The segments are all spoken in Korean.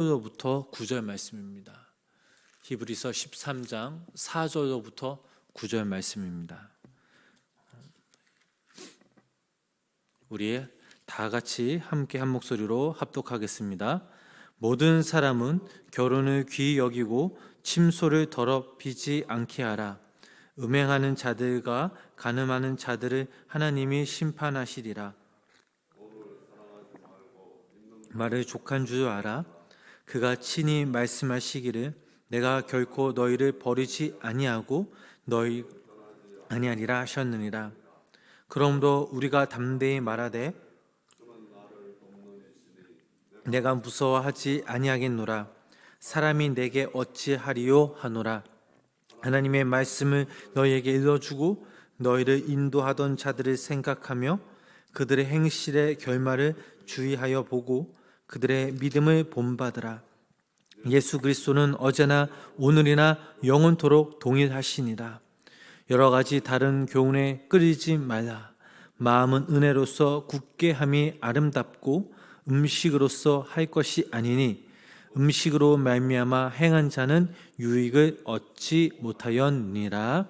4절부터 9절 말씀입니다. 히브리서 13장 4절부터 9절 말씀입니다. 우리 다 같이 함께 한 목소리로 합독하겠습니다. 모든 사람은 결혼을 귀히 여기고 침소를 더럽히지 않게 하라. 음행하는 자들과 간음하는 자들을 하나님이 심판하시리라. 말을 족한 줄 알아. 그가 친히 말씀하시기를 내가 결코 너희를 버리지 아니하고 너희 아니하리라 하셨느니라. 그러므로 우리가 담대히 말하되 내가 무서워하지 아니하겠노라. 사람이 내게 어찌하리요 하노라. 하나님의 말씀을 너희에게 일러주고 너희를 인도하던 자들을 생각하며 그들의 행실의 결말을 주의하여 보고 그들의 믿음을 본받으라. 예수 그리스도는 어제나 오늘이나 영원토록 동일하시니라. 여러 가지 다른 교훈에 끌리지 말라. 마음은 은혜로서 굳게 함이 아름답고 음식으로서 할 것이 아니니 음식으로 말미암아 행한 자는 유익을 얻지 못하였니라.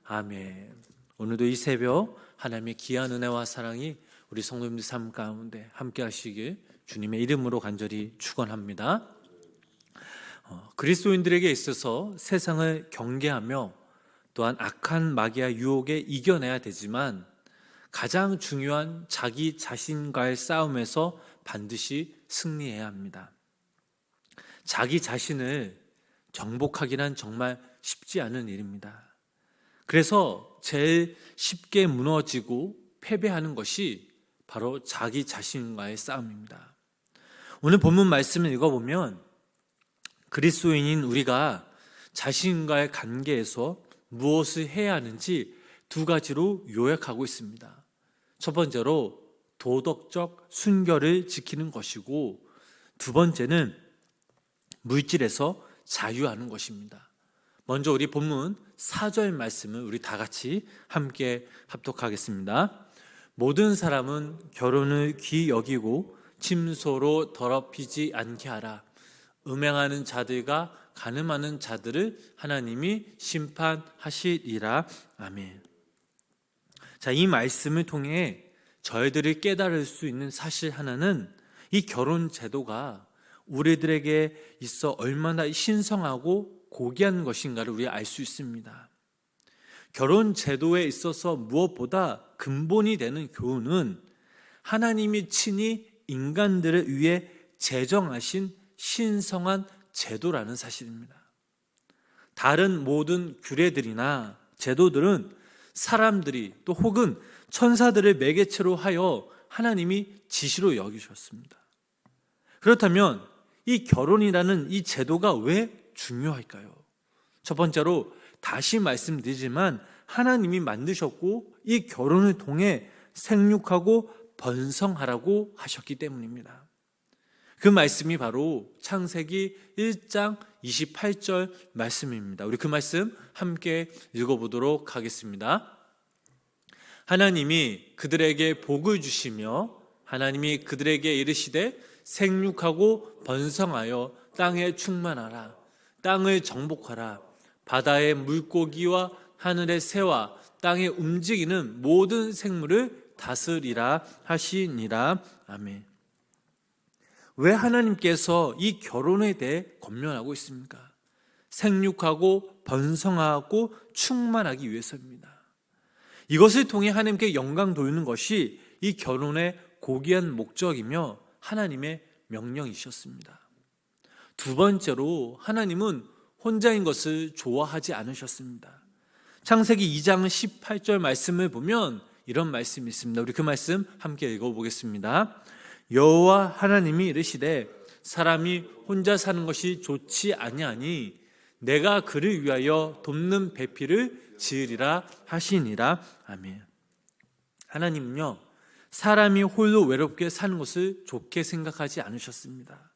아멘. 오늘도 이 새벽 하나님의 귀한 은혜와 사랑이 우리 성도님들 삶 가운데 함께 하시길 주님의 이름으로 간절히 축원합니다. 그리스도인들에게 있어서 세상을 경계하며 또한 악한 마귀와 유혹에 이겨내야 되지만 가장 중요한 자기 자신과의 싸움에서 반드시 승리해야 합니다. 자기 자신을 정복하기란 정말 쉽지 않은 일입니다. 그래서 제일 쉽게 무너지고 패배하는 것이 바로 자기 자신과의 싸움입니다. 오늘 본문 말씀을 읽어보면 그리스도인인 우리가 자신과의 관계에서 무엇을 해야 하는지 두 가지로 요약하고 있습니다. 첫 번째로 도덕적 순결을 지키는 것이고 두 번째는 물질에서 자유하는 것입니다. 먼저 우리 본문 4절 말씀을 우리 다 같이 함께 합독하겠습니다. 모든 사람은 결혼을 귀히 여기고 침소로 더럽히지 않게 하라. 음행하는 자들과 간음하는 자들을 하나님이 심판하시리라. 아멘. 자, 이 말씀을 통해 저희들이 깨달을 수 있는 사실 하나는 이 결혼 제도가 우리들에게 있어 얼마나 신성하고 고귀한 것인가를 우리가 알 수 있습니다. 결혼 제도에 있어서 무엇보다 근본이 되는 교훈은 하나님이 친히 인간들을 위해 제정하신 신성한 제도라는 사실입니다. 다른 모든 규례들이나 제도들은 사람들이 또 혹은 천사들을 매개체로 하여 하나님이 지시로 여기셨습니다. 그렇다면 이 결혼이라는 이 제도가 왜 중요할까요? 첫 번째로 다시 말씀드리지만 하나님이 만드셨고 이 결혼을 통해 생육하고 번성하라고 하셨기 때문입니다. 그 말씀이 바로 창세기 1장 28절 말씀입니다. 우리 그 말씀 함께 읽어보도록 하겠습니다. 하나님이 그들에게 복을 주시며 하나님이 그들에게 이르시되 생육하고 번성하여 땅에 충만하라. 땅을 정복하라. 바다의 물고기와 하늘의 새와 땅에 움직이는 모든 생물을 다스리라 하시니라. 아멘. 왜 하나님께서 이 결혼에 대해 권면하고 있습니까? 생육하고 번성하고 충만하기 위해서입니다. 이것을 통해 하나님께 영광 돌리는 것이 이 결혼의 고귀한 목적이며 하나님의 명령이셨습니다. 두 번째로 하나님은 혼자인 것을 좋아하지 않으셨습니다. 창세기 2장 18절 말씀을 보면 이런 말씀이 있습니다. 우리 그 말씀 함께 읽어보겠습니다. 여호와 하나님이 이르시되 사람이 혼자 사는 것이 좋지 아니하니 내가 그를 위하여 돕는 배필을 지으리라 하시니라. 아멘. 하나님은요, 사람이 홀로 외롭게 사는 것을 좋게 생각하지 않으셨습니다.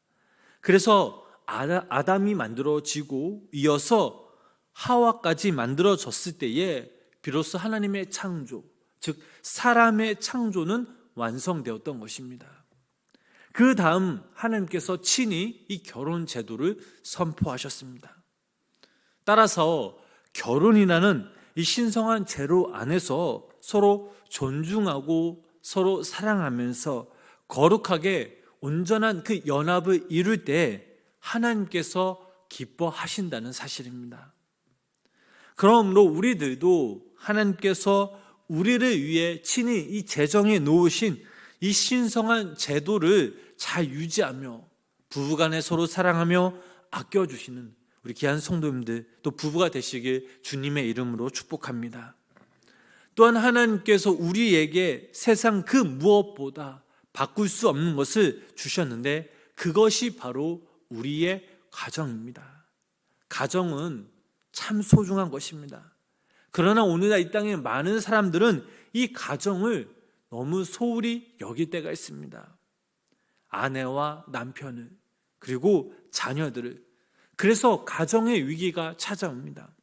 그래서 아담이 만들어지고 이어서 하와까지 만들어졌을 때에 비로소 하나님의 창조, 즉 사람의 창조는 완성되었던 것입니다. 그 다음 하나님께서 친히 이 결혼 제도를 선포하셨습니다. 따라서 결혼이라는 이 신성한 제도 안에서 서로 존중하고 서로 사랑하면서 거룩하게 온전한 그 연합을 이룰 때 하나님께서 기뻐하신다는 사실입니다. 그러므로 우리들도 하나님께서 우리를 위해 친히 이 제정해 놓으신 이 신성한 제도를 잘 유지하며 부부간에 서로 사랑하며 아껴주시는 우리 귀한 성도님들, 또 부부가 되시길 주님의 이름으로 축복합니다. 또한 하나님께서 우리에게 세상 그 무엇보다 바꿀 수 없는 것을 주셨는데 그것이 바로 우리의 가정입니다. 가정은 참 소중한 것입니다. 그러나 오늘날 이 땅에 많은 사람들은 이 가정을 너무 소홀히 여길 때가 있습니다. 아내와 남편을, 그리고 자녀들을. 그래서 가정의 위기가 찾아옵니다.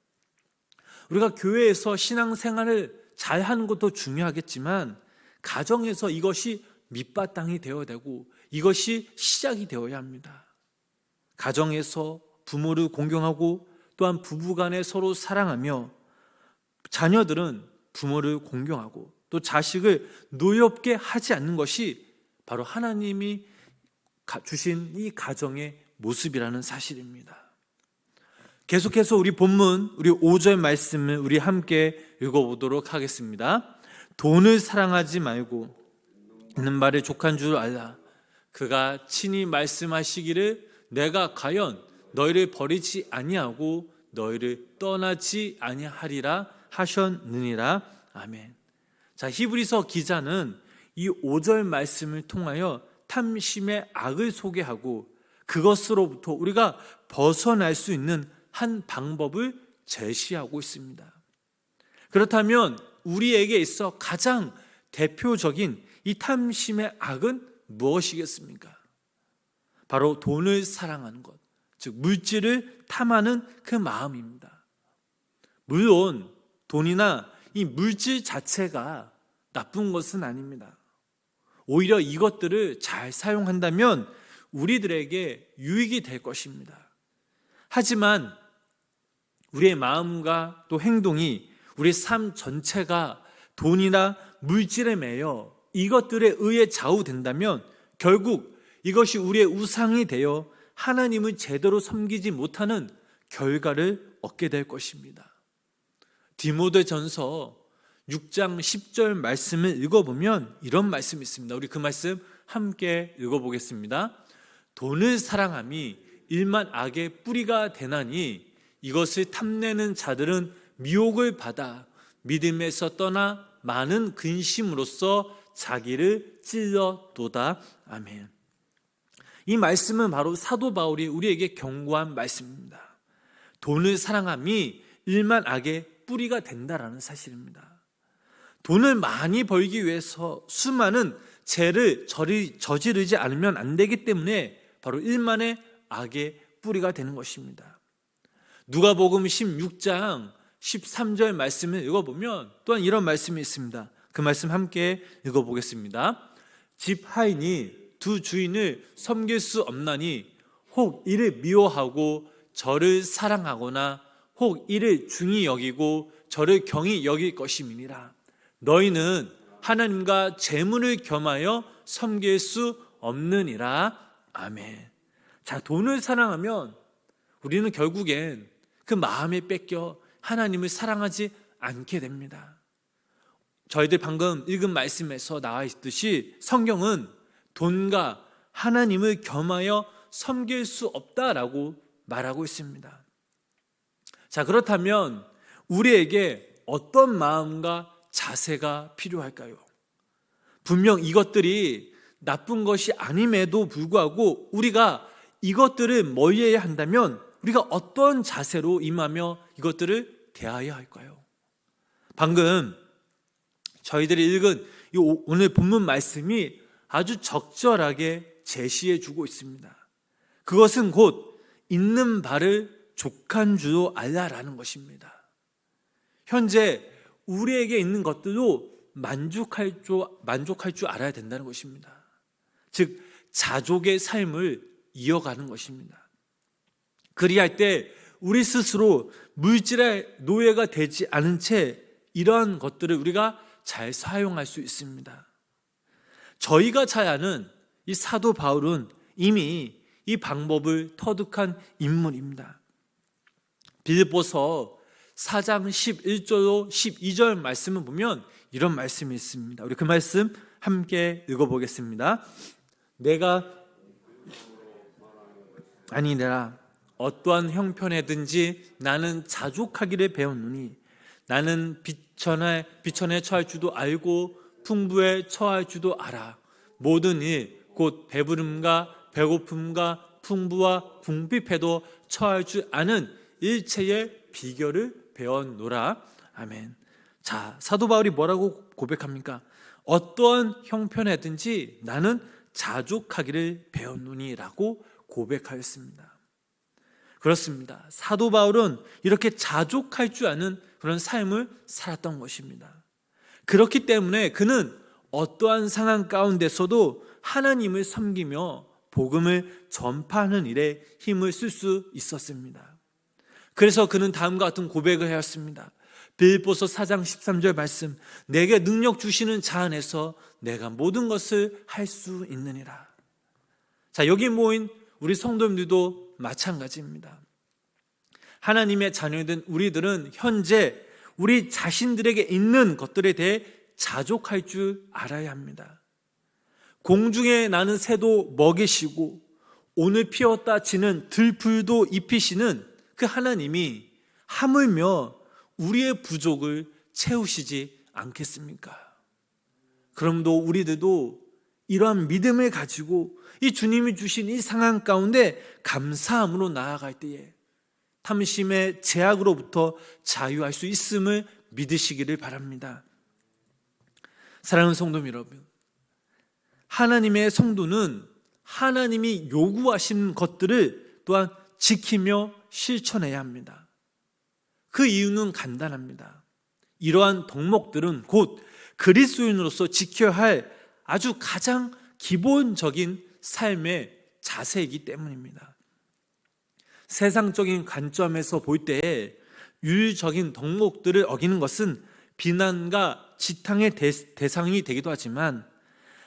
우리가 교회에서 신앙생활을 잘 하는 것도 중요하겠지만 가정에서 이것이 밑바탕이 되어야 되고 이것이 시작이 되어야 합니다. 가정에서 부모를 공경하고 또한 부부간에 서로 사랑하며 자녀들은 부모를 공경하고 또 자식을 노엽게 하지 않는 것이 바로 하나님이 주신 이 가정의 모습이라는 사실입니다. 계속해서 우리 본문, 우리 5절 말씀을 우리 함께 읽어보도록 하겠습니다. 돈을 사랑하지 말고 있는 말에 족한 줄 알라. 그가 친히 말씀하시기를 내가 과연 너희를 버리지 아니하고 너희를 떠나지 아니하리라 하셨느니라. 아멘. 자, 히브리서 기자는 이 5절 말씀을 통하여 탐심의 악을 소개하고 그것으로부터 우리가 벗어날 수 있는 한 방법을 제시하고 있습니다. 그렇다면 우리에게 있어 가장 대표적인 이 탐심의 악은 무엇이겠습니까? 바로 돈을 사랑하는 것, 즉 물질을 탐하는 그 마음입니다. 물론 돈이나 이 물질 자체가 나쁜 것은 아닙니다. 오히려 이것들을 잘 사용한다면 우리들에게 유익이 될 것입니다. 하지만 우리의 마음과 또 행동이 우리 삶 전체가 돈이나 물질에 매여 이것들에 의해 좌우된다면 결국 이것이 우리의 우상이 되어 하나님을 제대로 섬기지 못하는 결과를 얻게 될 것입니다. 디모데전서 6장 10절 말씀을 읽어보면 이런 말씀이 있습니다. 우리 그 말씀 함께 읽어보겠습니다. 돈을 사랑함이 일만 악의 뿌리가 되나니 이것을 탐내는 자들은 미혹을 받아 믿음에서 떠나 많은 근심으로써 자기를 찔러도다. 아멘. 이 말씀은 바로 사도 바울이 우리에게 경고한 말씀입니다. 돈을 사랑함이 일만 악의 뿌리가 된다라는 사실입니다. 돈을 많이 벌기 위해서 수많은 죄를 저지르지 않으면 안 되기 때문에 바로 일만의 악의 뿌리가 되는 것입니다. 누가복음 16장 13절 말씀을 읽어보면 또한 이런 말씀이 있습니다. 그 말씀 함께 읽어보겠습니다. 집 하인이 두 주인을 섬길 수 없나니 혹 이를 미워하고 저를 사랑하거나 혹 이를 중히 여기고 저를 경히 여길 것임이니라. 너희는 하나님과 재물을 겸하여 섬길 수 없느니라. 아멘. 자, 돈을 사랑하면 우리는 결국엔 그 마음에 뺏겨 하나님을 사랑하지 않게 됩니다. 저희들 방금 읽은 말씀에서 나와 있듯이 성경은 돈과 하나님을 겸하여 섬길 수 없다라고 말하고 있습니다. 자, 그렇다면 우리에게 어떤 마음과 자세가 필요할까요? 분명 이것들이 나쁜 것이 아님에도 불구하고 우리가 이것들을 멀리해야 한다면 우리가 어떤 자세로 임하며 이것들을 대해야 할까요? 방금 저희들이 읽은 이 오늘 본문 말씀이 아주 적절하게 제시해 주고 있습니다. 그것은 곧 있는 바를 족한 줄로 알라라는 것입니다. 현재 우리에게 있는 것들도 만족할 줄 알아야 된다는 것입니다. 즉 자족의 삶을 이어가는 것입니다. 그리할 때 우리 스스로 물질의 노예가 되지 않은 채 이러한 것들을 우리가 잘 사용할 수 있습니다. 저희가 잘 아는 이 사도 바울은 이미 이 방법을 터득한 인물입니다. 빌립보서 4장 11절로 12절 말씀을 보면 이런 말씀이 있습니다. 우리 그 말씀 함께 읽어보겠습니다. 내가 아니니라 어떠한 형편에든지 나는 자족하기를 배웠노니 나는 비천에 처할 줄도 알고 풍부에 처할 줄도 알아. 모든 일 곧 배부름과 배고픔과 풍부와 궁핍에도 처할 줄 아는 일체의 비결을 배웠노라. 아멘. 자, 사도 바울이 뭐라고 고백합니까? 어떠한 형편에든지 나는 자족하기를 배웠노니라고 고백하였습니다. 그렇습니다. 사도 바울은 이렇게 자족할 줄 아는 그런 삶을 살았던 것입니다. 그렇기 때문에 그는 어떠한 상황 가운데서도 하나님을 섬기며 복음을 전파하는 일에 힘을 쓸 수 있었습니다. 그래서 그는 다음과 같은 고백을 하였습니다. 빌립보서 4장 13절 말씀, 내게 능력 주시는 자 안에서 내가 모든 것을 할 수 있느니라. 자, 여기 모인 우리 성도님들도 마찬가지입니다. 하나님의 자녀된 우리들은 현재 우리 자신들에게 있는 것들에 대해 자족할 줄 알아야 합니다. 공중에 나는 새도 먹이시고 오늘 피었다 지는 들풀도 입히시는 그 하나님이 하물며 우리의 부족을 채우시지 않겠습니까? 그럼도 우리들도 이러한 믿음을 가지고 이 주님이 주신 이 상황 가운데 감사함으로 나아갈 때에 탐심의 제약으로부터 자유할 수 있음을 믿으시기를 바랍니다. 사랑하는 성도 여러분, 하나님의 성도는 하나님이 요구하신 것들을 또한 지키며 실천해야 합니다. 그 이유는 간단합니다. 이러한 덕목들은 곧 그리스도인으로서 지켜야 할 아주 가장 기본적인 삶의 자세이기 때문입니다. 세상적인 관점에서 볼 때 윤리적인 덕목들을 어기는 것은 비난과 지탕의 대상이 되기도 하지만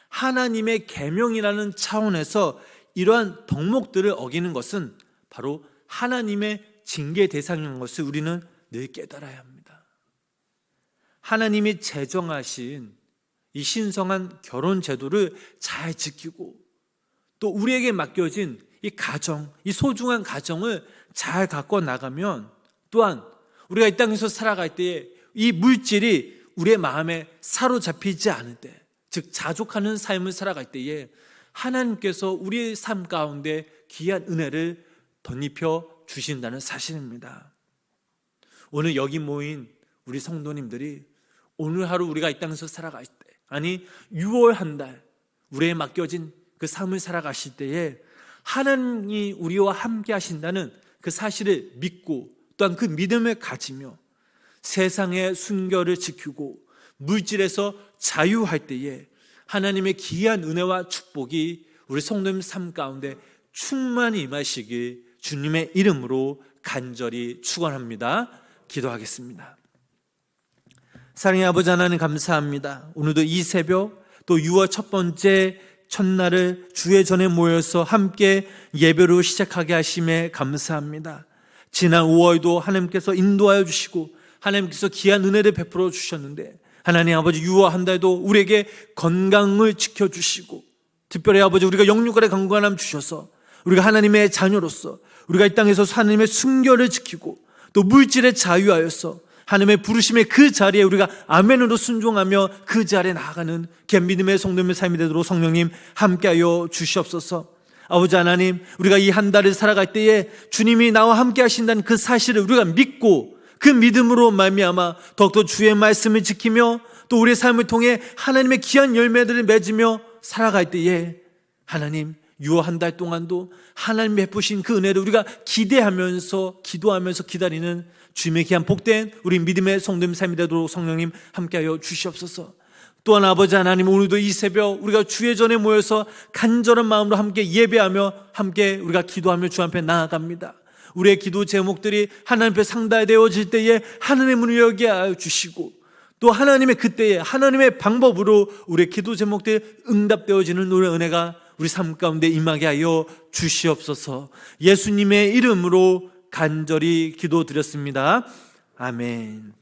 하나님의 계명이라는 차원에서 이러한 덕목들을 어기는 것은 바로 하나님의 징계 대상인 것을 우리는 늘 깨달아야 합니다. 하나님이 제정하신 이 신성한 결혼 제도를 잘 지키고 또 우리에게 맡겨진 이 가정, 이 소중한 가정을 잘 갖고 나가면 또한 우리가 이 땅에서 살아갈 때에 이 물질이 우리의 마음에 사로잡히지 않을 때, 즉 자족하는 삶을 살아갈 때에 하나님께서 우리의 삶 가운데 귀한 은혜를 덧입혀 주신다는 사실입니다. 오늘 여기 모인 우리 성도님들이 오늘 하루 우리가 이 땅에서 살아갈 때, 아니 6월 한 달 우리에 맡겨진 그 삶을 살아가실 때에 하나님이 우리와 함께 하신다는 그 사실을 믿고 또한 그 믿음을 가지며 세상의 순결을 지키고 물질에서 자유할 때에 하나님의 귀한 은혜와 축복이 우리 성도님 삶 가운데 충만히 임하시길 주님의 이름으로 간절히 축원합니다. 기도하겠습니다. 사랑의 아버지 하나님 감사합니다. 오늘도 이 새벽 또 6월 첫 번째 첫날을 주의 전에 모여서 함께 예배로 시작하게 하심에 감사합니다. 지난 5월도 하나님께서 인도하여 주시고 하나님께서 귀한 은혜를 베풀어 주셨는데 하나님 아버지 6월 한 달도 우리에게 건강을 지켜주시고 특별히 아버지 우리가 영육간의 건강함 주셔서 우리가 하나님의 자녀로서 우리가 이 땅에서 하나님의 순결을 지키고 또 물질에 자유하여서 하나님의 부르심의 그 자리에 우리가 아멘으로 순종하며 그 자리에 나아가는 믿음의 성도님의 삶이 되도록 성령님 함께하여 주시옵소서. 아버지 하나님, 우리가 이 한 달을 살아갈 때에 주님이 나와 함께 하신다는 그 사실을 우리가 믿고 그 믿음으로 말미암아 더욱더 주의 말씀을 지키며 또 우리의 삶을 통해 하나님의 귀한 열매들을 맺으며 살아갈 때에 하나님 6월 한 달 동안도 하나님 베푸신 그 은혜를 우리가 기대하면서 기도하면서 기다리는 주님의 귀한 복된 우리 믿음의 성도님 삶이 되도록 성령님 함께하여 주시옵소서. 또한 아버지 하나님, 오늘도 이 새벽 우리가 주의 전에 모여서 간절한 마음으로 함께 예배하며 함께 우리가 기도하며 주 앞에 나아갑니다. 우리의 기도 제목들이 하나님 앞에 상달되어질 때에 하나님의 문을 열게 하여 주시고, 또 하나님의 그때에 하나님의 방법으로 우리의 기도 제목들이 응답되어지는 노래 은혜가 우리 삶 가운데 임하게 하여 주시옵소서. 예수님의 이름으로 간절히 기도드렸습니다. 아멘.